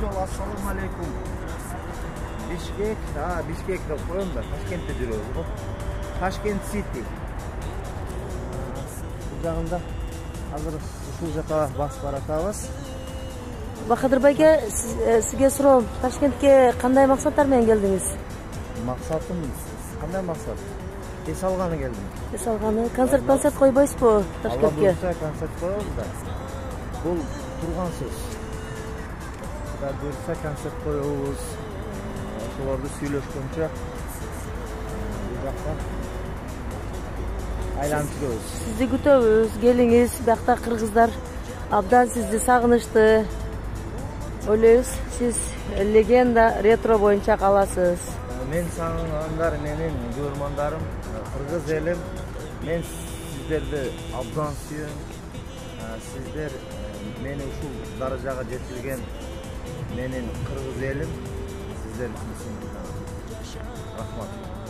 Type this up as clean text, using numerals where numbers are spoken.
жол, ассаламу алейкум. Бишкек, Бишкек деп коем да, Ташкентте жүрөбүз го. Ташкент Сити. Бул жагында азыр ушул жака басып баратабыз. Бахадыр байке, сизге суроом, Ташкентке кандай максаттар менен келдиңиз? Максатым кандай максат? Эс алганы келдим. Эс алганы, концерт койбойсузбу Ташкентке? Алла буйрса концерт коебуз да. Бул турган сөз. Кудай буйрса концерт коебуз. Ошолорду сүйлөшкөнчө бул жакта айланып жүрөбүз. Сизди күтөбүз, келиңиз. Биякта кыргыздар абдан сизди сагынышты. Ойлойбуз, сиз легенда ретро боюнча каласыз. Мен сагынгандар менин көрмандарым, кыргыз элим, мен сиздерди абдан сүйөм. Сиздер мени ушул даражага жеткирген менин кыргыз элим. Сиздер үчүн рахмат.